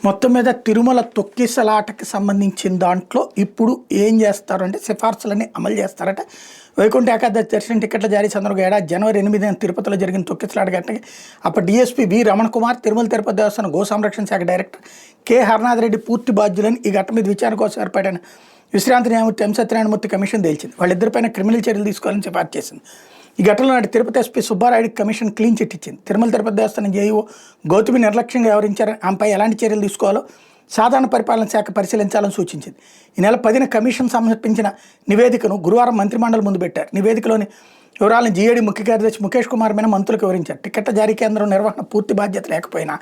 మొత్తం మీద తిరుమల తొక్కిసలాటకి సంబంధించిన దాంట్లో ఇప్పుడు ఏం చేస్తారు అంటే సిఫార్సులన్నీ అమలు చేస్తారట. వైకుంఠ ఏకాదశి దర్శనం టికెట్ల జారీ సందర్భంగా ఏడాది జనవరి 8న తిరుపతిలో జరిగిన తొక్కిసలాట ఘటనకి అప్పుడు డీఎస్పీ వి రమణ కుమార్, తిరుమల తిరుపతి దేవస్థానం గో సంరక్షణ శాఖ డైరెక్టర్ కె హరనాథ్ రెడ్డి పూర్తి బాధ్యులని ఈ ఘటన మీద విచారణ కోసం ఏర్పాటైన విశ్రాంతి న్యాయమూర్తి ఎం సత్యనారాయణమూర్తి కమిషన్ తేల్చింది. వాళ్ళిద్దరిపైన క్రిమినల్ చర్యలు తీసుకోవాలని సిఫార్సు చేసింది. ఈ ఘటనలో నాటి తిరుపతి ఎస్పీ సుబ్బారాయుడికి కమిషన్ క్లీన్ చిట్ ఇచ్చింది. తిరుమల తిరుపతి దేవస్థానం జేఈఓ గౌతమి నిర్లక్ష్యంగా వ్యవహరించారని ఆమెపై ఎలాంటి చర్యలు తీసుకోవాలో సాధారణ పరిపాలన శాఖ పరిశీలించాలని సూచించింది. ఈ నెల 10న కమిషన్ సమర్పించిన నివేదికను గురువారం మంత్రిమండలి ముందు పెట్టారు. నివేదికలోని వివరాలను జీఏడీ ముఖ్య కార్యదర్శి ముఖేష్ కుమార్ మీద మంత్రులకు వివరించారు. టికెట్ల జారీ కేంద్రం నిర్వహణ పూర్తి బాధ్యత లేకపోయినా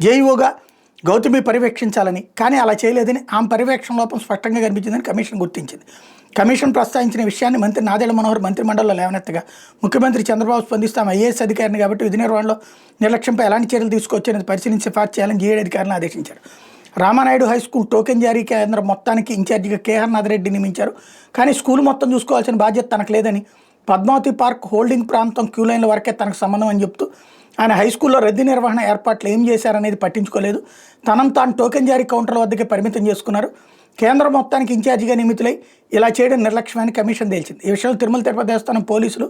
జేఈఓగా గౌతమి పర్యవేక్షించాలని, కానీ అలా చేయలేదని, ఆమె పర్యవేక్షణ లోపం స్పష్టంగా కనిపించిందని కమిషన్ గుర్తించింది. కమిషన్ ప్రస్తావించిన విషయాన్ని మంత్రి నాదెళ్ల మనోహర్ మంత్రిమండలిలో లేవనెత్తగా ముఖ్యమంత్రి చంద్రబాబు స్పందిస్తాం ఐఏఎస్ అధికారిని కాబట్టి విధి నిర్వహణలో నిర్లక్ష్యంపై ఎలాంటి చర్యలు తీసుకొచ్చేది పరిశీలించి సిఫార్సు చేయాలని జీఏడీ అధికారులను ఆదేశించారు. రామానాయుడు హై స్కూల్ టోకెన్ జారీ కేంద్రం మొత్తానికి ఇన్ఛార్జిగా కె హరనాథ్ రెడ్డి నియమించారు. కానీ స్కూల్ మొత్తం చూసుకోవాల్సిన బాధ్యత తనకు లేదని, పద్మావతి పార్క్ హోల్డింగ్ ప్రాంతం క్యూ లైన్ల వరకే తనకు సంబంధం అని చెప్తూ ఆయన హై స్కూల్లో రద్దీ నిర్వహణ ఏర్పాట్లు ఏం చేశారనేది పట్టించుకోలేదు. తాను టోకెన్ జారీ కౌంటర్ల వద్దకే పరిమితం చేసుకున్నారు. కేంద్రం మొత్తానికి ఇన్ఛార్జిగా నియమితులై ఇలా చేయడం నిర్లక్ష్యమని కమిషన్ తేల్చింది. ఈ విషయంలో తిరుమల తిరుపతి దేవస్థానం పోలీసులు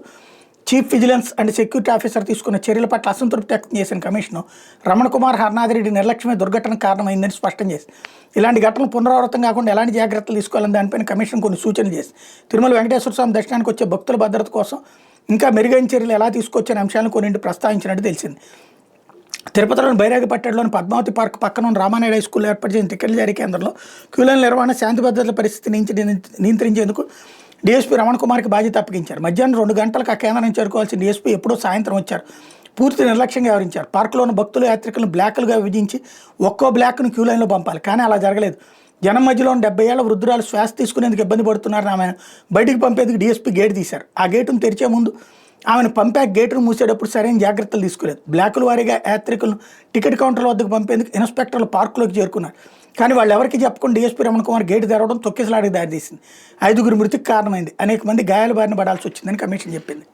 chief vigilance and security officer తీసుకున్న చర్యల పట్ల అసంతృప్తి వ్యక్తం చేసిన కమిషను రమణ కుమార్, హరనాథ్ రెడ్డి నిర్లక్ష్యమే దుర్ఘటనకు కారణమైందని స్పష్టం చేసింది. ఇలాంటి ఘటనలు పునరావృతం కాకుండా ఎలాంటి జాగ్రత్తలు తీసుకోవాలని దానిపైన కమిషన్ కొన్ని సూచనలు చేసింది. తిరుమల వెంకటేశ్వర స్వామి దర్శనానికి వచ్చే భక్తుల భద్రత కోసం ఇంకా మెరుగైన చర్యలు ఎలా తీసుకొచ్చే అంశాలను కొన్నింటి ప్రస్తావించినట్టు తెలిసింది. తిరుపతిలోని బైరాగిపట్టణంలోని పద్మావతి పార్క్ పక్కన ఉన్న రామానాయుడు హై స్కూల్లో ఏర్పాటు చేసిన టికెట్ల జారీ కేంద్రంలో క్యూలైన్ నిర్వహణ, శాంతి భద్రతల పరిస్థితి నియంత్రించేందుకు డీఎస్పీ రమణ కుమార్కి బాధ్యత అప్పగించారు. మధ్యాహ్నం 2 గంటలకు ఆ కేంద్రానికి చేరుకోవాల్సిన డీఎస్పీ ఎప్పుడో సాయంత్రం వచ్చారు. పూర్తి నిర్లక్ష్యంగా వ్యవహరించారు. పార్కులో ఉన్న భక్తులు, యాత్రికులను బ్లాక్లుగా విభజించి ఒక్కో బ్లాక్ను క్యూలైన్లో పంపాలి, కానీ అలా జరగలేదు. జనం మధ్యలో 70 ఏళ్ల వృద్ధురాలు శ్వాస తీసుకునేందుకు ఇబ్బంది పడుతున్నారని ఆమె బయటికి పంపేందుకు డీఎస్పీ గేట్ తీశారు. ఆ గేటును తెరిచే ముందు ఆమెను పంపాక గేటును మూసేటప్పుడు సరైన జాగ్రత్తలు తీసుకోలేదు. బ్లాకుల వారీగా యాత్రికులను టికెట్ కౌంటర్ల వద్దకు పంపేందుకు ఇన్స్పెక్టర్లు పార్కులోకి చేరుకున్నారు. కానీ వాళ్ళు ఎవరికి చెప్పకుండా డీఎస్పీ రమణ కుమార్ గేటు తెరవడం తొక్కిసలాటకు దారితీసింది. 5గురు మృతికి కారణమైంది. అనేక మంది గాయాల బారిన పడాల్సి వచ్చిందని కమిషన్ చెప్పింది.